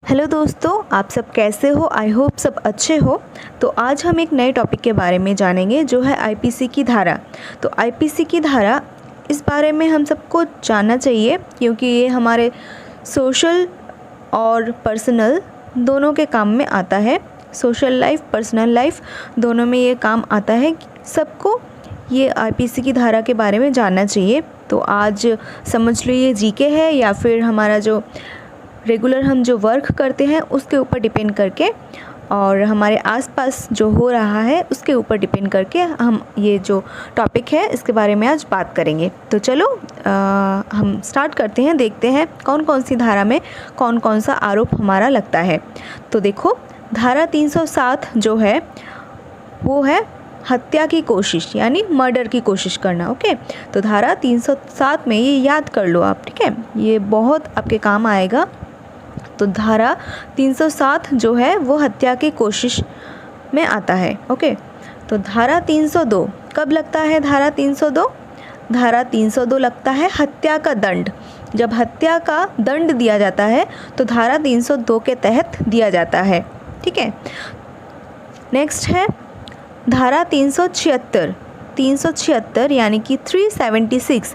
Hello दोस्तों, आप सब कैसे हो। आई होप सब अच्छे हो। तो आज हम एक नए टॉपिक के बारे में जानेंगे जो है आईपीसी की धारा। तो आईपीसी की धारा, इस बारे में हम सबको जानना चाहिए क्योंकि ये हमारे सोशल और पर्सनल दोनों के काम में आता है। सोशल लाइफ, पर्सनल लाइफ दोनों में ये काम आता है। सबको ये आईपीसी की धारा के बारे में जानना चाहिए। तो आज समझ लो ये जीके है या फिर हमारा जो रेगुलर हम जो वर्क करते हैं उसके ऊपर डिपेंड करके और हमारे आसपास जो हो रहा है उसके ऊपर डिपेंड करके हम ये जो टॉपिक है इसके बारे में आज बात करेंगे। तो चलो हम स्टार्ट करते हैं, देखते हैं कौन कौन सी धारा में कौन कौन सा आरोप हमारा लगता है। तो देखो, धारा 307 जो है वो है हत्या की कोशिश, यानी मर्डर की कोशिश करना। ओके, तो धारा 307 में ये याद कर लो आप, ठीक है, ये बहुत आपके काम आएगा। तो धारा 307 जो है वो हत्या की कोशिश में आता है। ओके, तो धारा 302 कब लगता है? धारा 302 लगता है हत्या का दंड। जब हत्या का दंड दिया जाता है तो धारा 302 के तहत दिया जाता है, ठीक है। नेक्स्ट है धारा 376 यानी कि 376।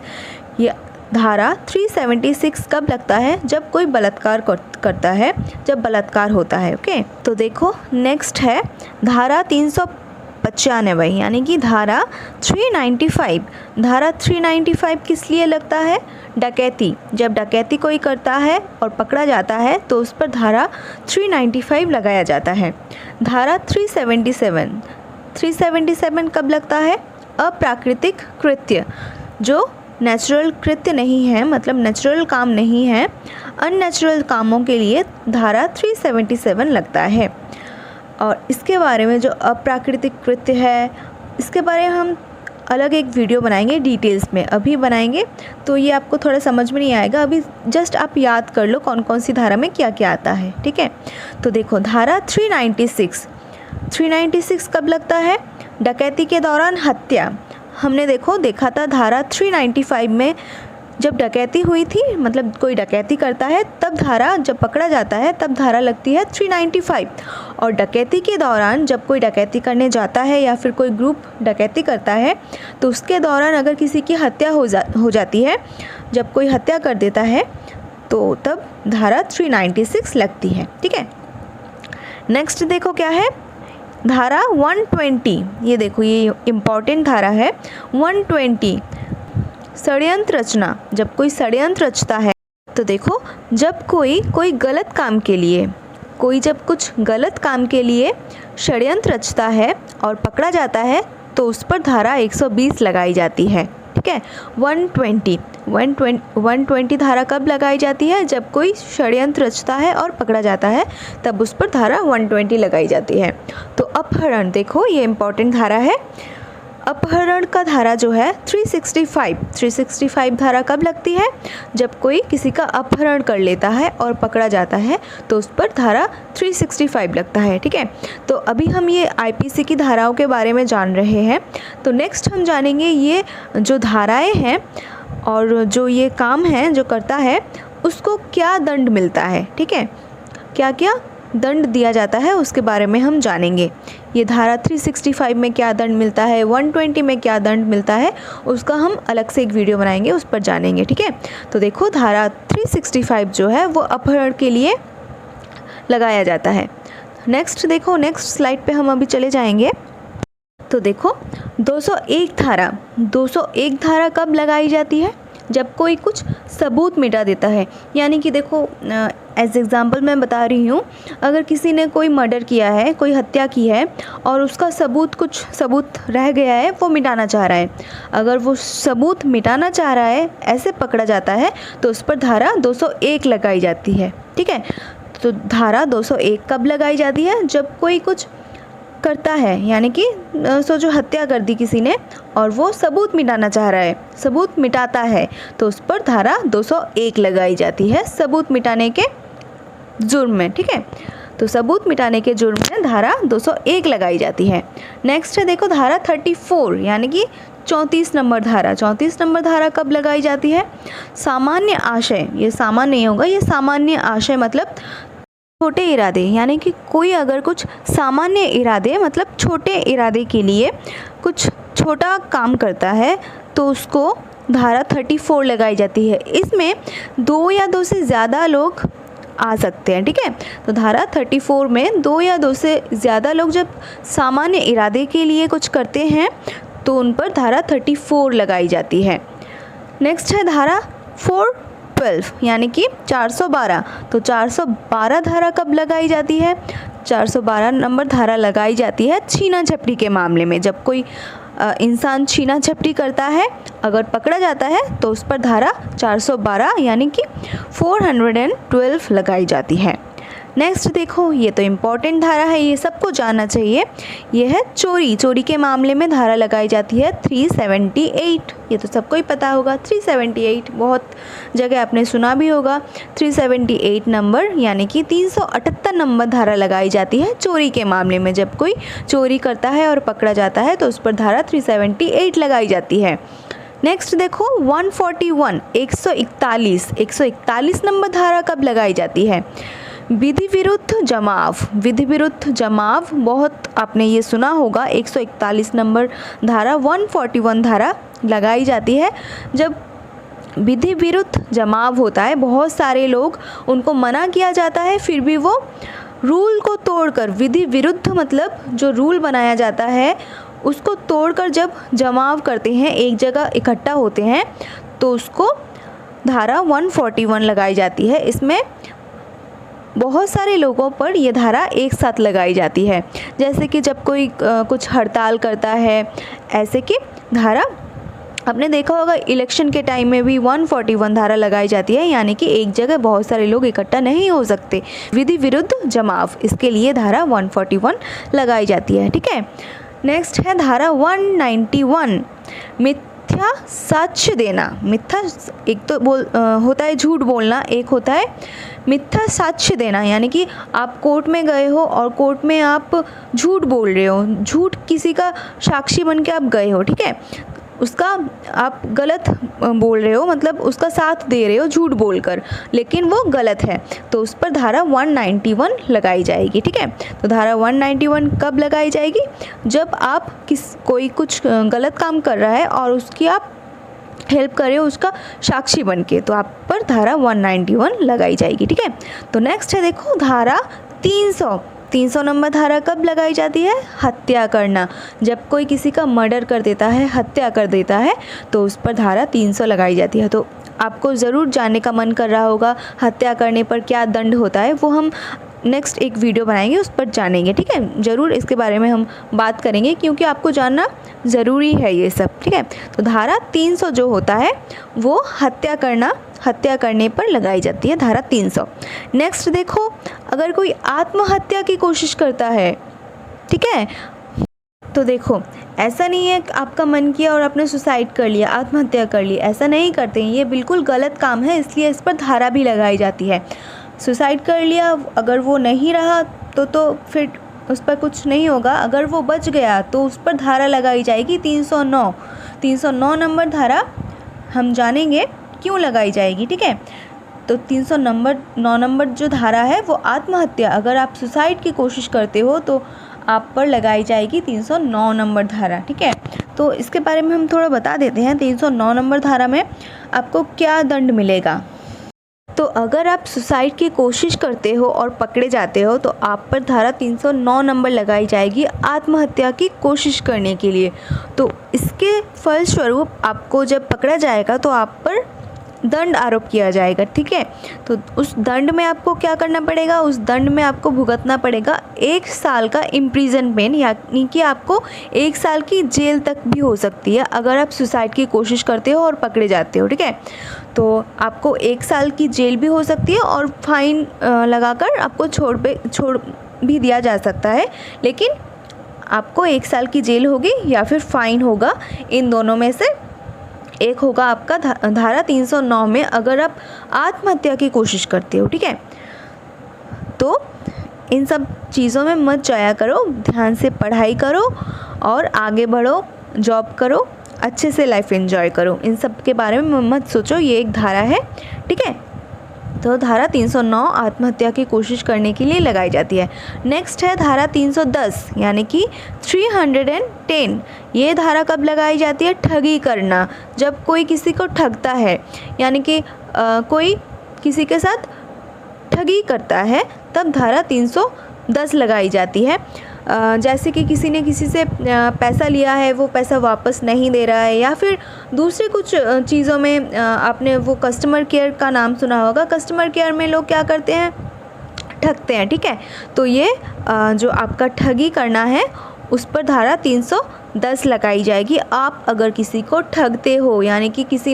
ये धारा 376 कब लगता है? जब कोई बलात्कार करता है, जब बलात्कार होता है। ओके, तो देखो नेक्स्ट है धारा 395 यानी कि धारा 395। धारा 395 किस लिए लगता है? डकैती। जब डकैती कोई करता है और पकड़ा जाता है तो उस पर धारा 395 लगाया जाता है। धारा 377 कब लगता है? अप्राकृतिक कृत्य, जो नेचुरल कृत्य नहीं है, मतलब नेचुरल काम नहीं है, अननेचुरल कामों के लिए धारा 377 लगता है। और इसके बारे में जो अप्राकृतिक कृत्य है इसके बारे में हम अलग एक वीडियो बनाएंगे डिटेल्स में, अभी बनाएंगे तो ये आपको थोड़ा समझ में नहीं आएगा। अभी जस्ट आप याद कर लो कौन कौन सी धारा में क्या क्या आता है, ठीक है। तो देखो धारा 396 कब लगता है? डकैती के दौरान हत्या। हमने देखा था धारा 395 में जब डकैती हुई थी, मतलब कोई डकैती करता है तब धारा, जब पकड़ा जाता है तब धारा लगती है 395। और डकैती के दौरान जब कोई डकैती करने जाता है या फिर कोई ग्रुप डकैती करता है तो उसके दौरान अगर किसी की हत्या हो जाती है, जब कोई हत्या कर देता है तो तब धारा 396 लगती है, ठीक है। नेक्स्ट देखो क्या है, धारा 120। ये देखो, ये इम्पॉर्टेंट धारा है 120। षड्यंत्र रचना। जब कोई षड्यंत्र रचता है तो देखो, जब कोई गलत काम के लिए, जब कुछ गलत काम के लिए षड्यंत्र रचता है और पकड़ा जाता है तो उस पर धारा 120 लगाई जाती है, ठीक है। 120 धारा कब लगाई जाती है? जब कोई षड्यंत्र रचता है और पकड़ा जाता है तब उस पर धारा 120 लगाई जाती है। तो अपहरण, देखो ये इम्पॉर्टेंट धारा है। अपहरण का धारा जो है 365 धारा कब लगती है? जब कोई किसी का अपहरण कर लेता है और पकड़ा जाता है तो उस पर धारा 365 लगता है, ठीक है। तो अभी हम ये आईपीसी की धाराओं के बारे में जान रहे हैं। तो नेक्स्ट हम जानेंगे ये जो धाराएं हैं और जो ये काम है जो करता है उसको क्या दंड मिलता है, ठीक है, क्या क्या दंड दिया जाता है उसके बारे में हम जानेंगे। ये धारा 365 में क्या दंड मिलता है, 120 में क्या दंड मिलता है, उसका हम अलग से एक वीडियो बनाएंगे, उस पर जानेंगे, ठीक है। तो देखो धारा 365 जो है वो अपहरण के लिए लगाया जाता है। नेक्स्ट देखो, नेक्स्ट स्लाइड पे हम अभी चले जाएंगे। तो देखो 201 धारा कब लगाई जाती है? जब कोई कुछ सबूत मिटा देता है। यानी कि देखो, एज एग्ज़ाम्पल मैं बता रही हूँ, अगर किसी ने कोई मर्डर किया है, कोई हत्या की है और उसका कुछ सबूत रह गया है, वो मिटाना चाह रहा है। अगर वो सबूत मिटाना चाह रहा है, ऐसे पकड़ा जाता है तो उस पर धारा 201 लगाई जाती है, ठीक है। तो धारा 201 कब लगाई जाती है? जब कोई कुछ करता है, यानी कि सोचो हत्या कर दी किसी ने और वो सबूत मिटाना चाह रहा है, सबूत मिटाता है तो उस पर धारा 201 लगाई जाती है सबूत मिटाने के जुर्म में, ठीक है। तो सबूत मिटाने के जुर्म में धारा 201 लगाई जाती है। नेक्स्ट है देखो धारा 34 यानी कि 34 नंबर धारा। 34 नंबर धारा कब लगाई जाती है? सामान्य आशय, ये सामान्य नहीं होगा, ये सामान्य आशय मतलब छोटे इरादे यानी कि कोई अगर कुछ सामान्य इरादे मतलब छोटे इरादे के लिए कुछ छोटा काम करता है तो उसको धारा 34 लगाई जाती है। इसमें 2 या 2 से ज़्यादा लोग आ सकते हैं, ठीक है। तो धारा 34 में 2 या 2 से ज़्यादा लोग जब सामान्य इरादे के लिए कुछ करते हैं तो उन पर धारा 34 लगाई जाती है। नेक्स्ट है धारा 412 यानी कि 412। तो 412 धारा कब लगाई जाती है? 412 नंबर धारा लगाई जाती है छीना झपटी के मामले में। जब कोई इंसान छीना झपटी करता है, अगर पकड़ा जाता है तो उस पर धारा 412 यानी कि 412 लगाई जाती है। नेक्स्ट देखो, ये तो इम्पॉर्टेंट धारा है, ये सबको जानना चाहिए। ये है चोरी। चोरी के मामले में धारा लगाई जाती है 378। ये तो सबको ही पता होगा 378, बहुत जगह आपने सुना भी होगा। 378 नंबर यानी कि 378 नंबर धारा लगाई जाती है चोरी के मामले में। जब कोई चोरी करता है और पकड़ा जाता है तो उस पर धारा 378 लगाई जाती है। नेक्स्ट देखो 141 141 नंबर धारा कब लगाई जाती है? विधि विरुद्ध जमाव। विधि विरुद्ध जमाव बहुत आपने ये सुना होगा। 141 नंबर धारा 141 धारा लगाई जाती है जब विधि विरुद्ध जमाव होता है। बहुत सारे लोग, उनको मना किया जाता है, फिर भी वो रूल को तोड़कर, विधि विरुद्ध मतलब जो रूल बनाया जाता है उसको तोड़कर जब जमाव करते हैं, एक जगह इकट्ठा होते हैं, तो उसको धारा 141 लगाई जाती है। इसमें बहुत सारे लोगों पर यह धारा एक साथ लगाई जाती है। जैसे कि जब कोई कुछ हड़ताल करता है, ऐसे कि धारा आपने देखा होगा इलेक्शन के टाइम में भी 141 धारा लगाई जाती है, यानी कि एक जगह बहुत सारे लोग इकट्ठा नहीं हो सकते। विधि विरुद्ध जमाव, इसके लिए धारा 141 लगाई जाती है, ठीक है। नेक्स्ट है धारा 191 मिथ्या साक्ष्य देना। मिथ्या एक तो होता है झूठ बोलना, एक होता है मिथ्या साक्ष्य देना, यानी कि आप कोर्ट में गए हो और कोर्ट में आप झूठ बोल रहे हो, झूठ किसी का साक्षी बन के आप गए हो, ठीक है, उसका आप गलत बोल रहे हो, मतलब उसका साथ दे रहे हो झूठ बोलकर, लेकिन वो गलत है, तो उस पर धारा 191 लगाई जाएगी, ठीक है। तो धारा 191 कब लगाई जाएगी? जब आप कोई कुछ गलत काम कर रहा है और उसकी आप हेल्प कर रहे हो उसका साक्षी बन के, तो आप पर धारा 191 लगाई जाएगी, ठीक है। तो नेक्स्ट है देखो धारा 300 नंबर धारा कब लगाई जाती है? हत्या करना। जब कोई किसी का मर्डर कर देता है, हत्या कर देता है, तो उस पर धारा 300 लगाई जाती है। तो आपको ज़रूर जानने का मन कर रहा होगा हत्या करने पर क्या दंड होता है, वो हम नेक्स्ट एक वीडियो बनाएंगे, उस पर जानेंगे, ठीक है। ज़रूर इसके बारे में हम बात करेंगे क्योंकि आपको जानना ज़रूरी है ये सब, ठीक है। तो धारा 300 जो होता है वो हत्या करने पर लगाई जाती है, धारा 300। नेक्स्ट देखो, अगर कोई आत्महत्या की कोशिश करता है, ठीक है, तो देखो ऐसा नहीं है कि आपका मन किया और आपने सुसाइड कर लिया, आत्महत्या कर ली, ऐसा नहीं करते हैं, ये बिल्कुल गलत काम है, इसलिए इस पर धारा भी लगाई जाती है। सुसाइड कर लिया, अगर वो नहीं रहा तो फिर उस पर कुछ नहीं होगा, अगर वो बच गया तो उस पर धारा लगाई जाएगी 309 नंबर धारा, हम जानेंगे क्यों लगाई जाएगी, ठीक है। तो 309 नंबर जो धारा है वो आत्महत्या, अगर आप सुसाइड की कोशिश करते हो तो आप पर लगाई जाएगी 309 नंबर धारा, ठीक है। तो इसके बारे में हम थोड़ा बता देते हैं। 309 नंबर धारा में आपको क्या दंड मिलेगा। तो अगर आप सुसाइड की कोशिश करते हो और पकड़े जाते हो तो आप पर धारा 309 नंबर लगाई जाएगी आत्महत्या की कोशिश करने के लिए। तो इसके फलस्वरूप आपको जब पकड़ा जाएगा तो आप पर दंड आरोप किया जाएगा, ठीक है। तो उस दंड में आपको क्या करना पड़ेगा? उस दंड में आपको भुगतना पड़ेगा 1 साल का इम्प्रिजनमेंट, यानी कि आपको 1 साल की जेल तक भी हो सकती है अगर आप सुसाइड की कोशिश करते हो और पकड़े जाते हो, ठीक है। तो आपको 1 साल की जेल भी हो सकती है और फाइन लगाकर आपको छोड़ भी दिया जा सकता है, लेकिन आपको 1 साल की जेल होगी या फिर फाइन होगा, इन दोनों में से एक होगा आपका धारा 309 में अगर आप आत्महत्या की कोशिश करते हो, ठीक है। तो इन सब चीज़ों में मत जाया करो, ध्यान से पढ़ाई करो और आगे बढ़ो, जॉब करो, अच्छे से लाइफ एंजॉय करो, इन सब के बारे में मत सोचो, ये एक धारा है, ठीक है। तो धारा 309 आत्महत्या की कोशिश करने के लिए लगाई जाती है। नेक्स्ट है धारा 310 यानी कि 310। ये धारा कब लगाई जाती है? ठगी करना। जब कोई किसी को ठगता है, यानी कि कोई किसी के साथ ठगी करता है, तब धारा 310 लगाई जाती है। जैसे कि किसी ने किसी से पैसा लिया है, वो पैसा वापस नहीं दे रहा है, या फिर दूसरे कुछ चीज़ों में आपने वो कस्टमर केयर का नाम सुना होगा। कस्टमर केयर में लोग क्या करते हैं? ठगते हैं, ठीक है। तो ये जो आपका ठगी करना है उस पर धारा 310 लगाई जाएगी। आप अगर किसी को ठगते हो, यानी कि किसी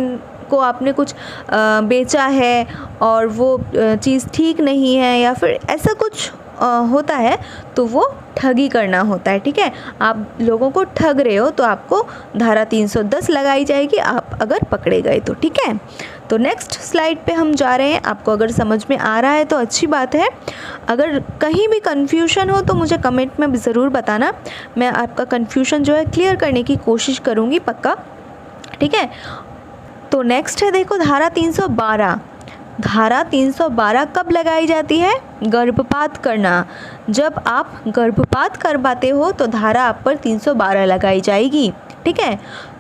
को आपने कुछ बेचा है और वो चीज़ ठीक नहीं है, या फिर ऐसा कुछ होता है, तो वो ठगी करना होता है, ठीक है। आप लोगों को ठग रहे हो तो आपको धारा 310 लगाई जाएगी, आप अगर पकड़े गए तो, ठीक है। तो नेक्स्ट स्लाइड पे हम जा रहे हैं। आपको अगर समझ में आ रहा है तो अच्छी बात है। अगर कहीं भी कन्फ्यूजन हो तो मुझे कमेंट में ज़रूर बताना। मैं आपका कन्फ्यूजन जो है क्लियर करने की कोशिश करूँगी, पक्का, ठीक है। तो नेक्स्ट है, देखो, धारा 312। धारा 312 कब लगाई जाती है? गर्भपात करना। जब आप गर्भपात करवाते हो तो धारा आप पर 312 लगाई जाएगी, ठीक है।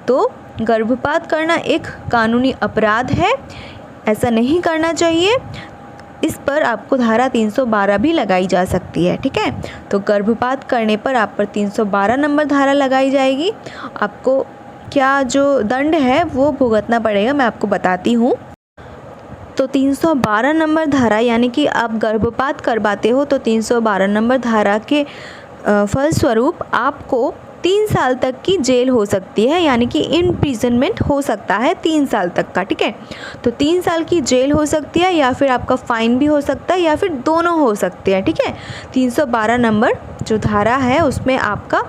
तो गर्भपात करना एक कानूनी अपराध है, ऐसा नहीं करना चाहिए। इस पर आपको धारा 312 भी लगाई जा सकती है, ठीक है। तो गर्भपात करने पर आप पर 312 नंबर धारा लगाई जाएगी। आपको क्या जो दंड है वो भुगतना पड़ेगा, मैं आपको बताती हूँ। तो 312 नंबर धारा, यानी कि आप गर्भपात करवाते हो तो 312 नंबर धारा के फलस्वरूप आपको 3 साल तक की जेल हो सकती है, यानी कि इम्प्रिजनमेंट हो सकता है 3 साल तक का, ठीक है। तो 3 साल की जेल हो सकती है, या फिर आपका फ़ाइन भी हो सकता है, या फिर दोनों हो सकते हैं, ठीक है। 312 नंबर जो धारा है उसमें आपका,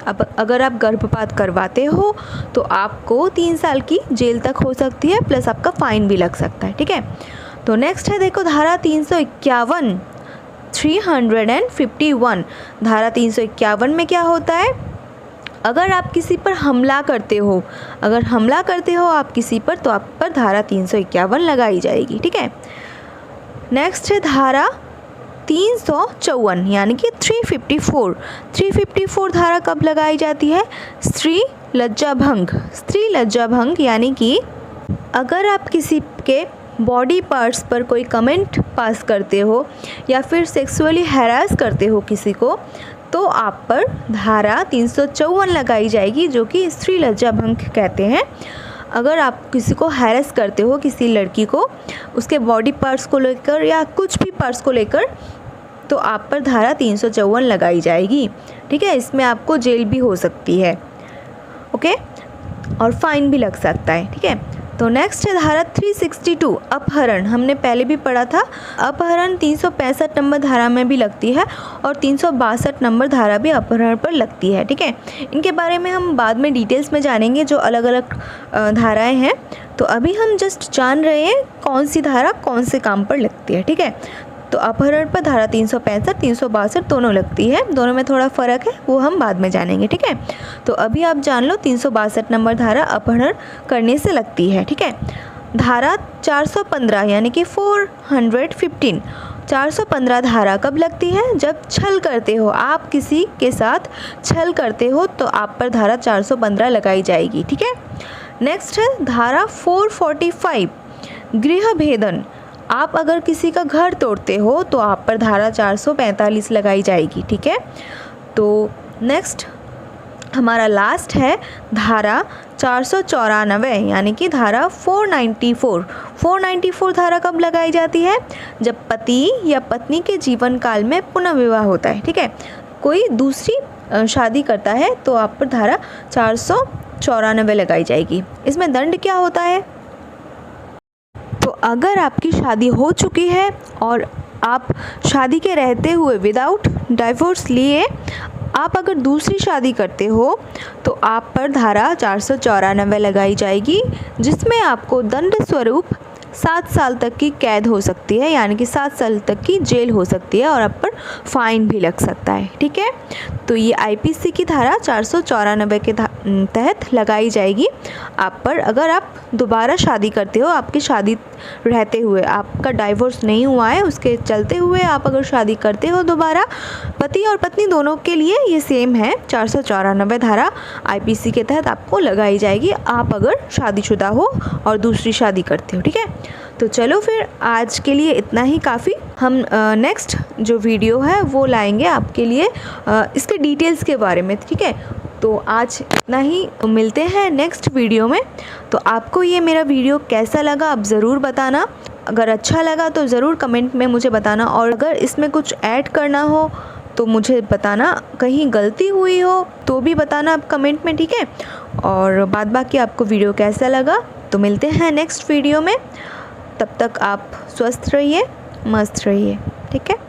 अब अगर आप गर्भपात करवाते हो तो आपको 3 साल की जेल तक हो सकती है, प्लस आपका फ़ाइन भी लग सकता है, ठीक है। तो नेक्स्ट है, देखो, धारा 351, 351। धारा 351 में क्या होता है? अगर आप किसी पर हमला करते हो, अगर हमला करते हो आप किसी पर, तो आप पर धारा 351 लगाई जाएगी, ठीक है। नेक्स्ट है धारा 354 यानी कि 354। 354 धारा कब लगाई जाती है? स्त्री लज्जा भंग। स्त्री लज्जा भंग यानी कि अगर आप किसी के बॉडी पार्ट्स पर कोई कमेंट पास करते हो या फिर सेक्सुअली हैरास करते हो किसी को, तो आप पर धारा 354 लगाई जाएगी, जो कि स्त्री लज्जा भंग कहते हैं। अगर आप किसी को हैरेस करते हो, किसी लड़की को, उसके बॉडी पार्ट्स को लेकर या कुछ भी पार्ट्स को लेकर, तो आप पर धारा 354 लगाई जाएगी, ठीक है। इसमें आपको जेल भी हो सकती है, ओके, और फाइन भी लग सकता है, ठीक है। तो नेक्स्ट है धारा 362 अपहरण। हमने पहले भी पढ़ा था, अपहरण 365 नंबर धारा में भी लगती है और 362 नंबर धारा भी अपहरण पर लगती है, ठीक है। इनके बारे में हम बाद में डिटेल्स में जानेंगे, जो अलग अलग धाराएं हैं। तो अभी हम जस्ट जान रहे हैं कौन सी धारा कौन से काम पर लगती है, ठीक है। तो अपहरण पर धारा 365 362 दोनों लगती है, दोनों में थोड़ा फ़र्क है, वो हम बाद में जानेंगे, ठीक है। तो अभी आप जान लो 362 नंबर धारा अपहरण करने से लगती है, ठीक है। धारा 415 यानी कि 415, 415 धारा कब लगती है? जब छल करते हो, आप किसी के साथ छल करते हो तो आप पर धारा 415 लगाई जाएगी, ठीक है। नेक्स्ट है धारा 445 गृह भेदन। आप अगर किसी का घर तोड़ते हो तो आप पर धारा 445 लगाई जाएगी, ठीक है। तो नेक्स्ट हमारा लास्ट है धारा 494 यानी कि धारा 494। 494 धारा कब लगाई जाती है? जब पति या पत्नी के जीवन काल में पुनः विवाह होता है, ठीक है। कोई दूसरी शादी करता है तो आप पर धारा 494 लगाई जाएगी। इसमें दंड क्या होता है? तो अगर आपकी शादी हो चुकी है और आप शादी के रहते हुए विदाउट डाइवोर्स लिए आप अगर दूसरी शादी करते हो तो आप पर धारा 494 लगाई जाएगी, जिसमें आपको दंड स्वरूप 7 साल तक की कैद हो सकती है, यानी कि 7 साल तक की जेल हो सकती है और आप पर फाइन भी लग सकता है, ठीक है। तो ये आईपीसी की धारा 494 के तहत लगाई जाएगी आप पर। अगर आप दोबारा शादी करते हो, आपकी शादी रहते हुए, आपका डाइवोर्स नहीं हुआ है, उसके चलते हुए आप अगर शादी करते हो दोबारा, पति और पत्नी दोनों के लिए ये सेम है, 494 धारा आईपीसी के तहत आपको लगाई जाएगी, आप अगर शादीशुदा हो और दूसरी शादी करते हो। ठीक है, तो चलो फिर आज के लिए इतना ही काफ़ी। हम नेक्स्ट जो वीडियो है वो लाएंगे आपके लिए इसके डिटेल्स के बारे में। ठीक है, तो आज इतना ही, मिलते हैं नेक्स्ट वीडियो में। तो आपको ये मेरा वीडियो कैसा लगा आप ज़रूर बताना। अगर अच्छा लगा तो ज़रूर कमेंट में मुझे बताना, और अगर इसमें कुछ ऐड करना हो तो मुझे बताना, कहीं गलती हुई हो तो भी बताना आप कमेंट में। ठीक है, और बाद बाकी आपको वीडियो कैसा लगा। तो मिलते हैं नेक्स्ट वीडियो में, तब तक आप स्वस्थ रहिए, मस्त रहिए। ठीक है।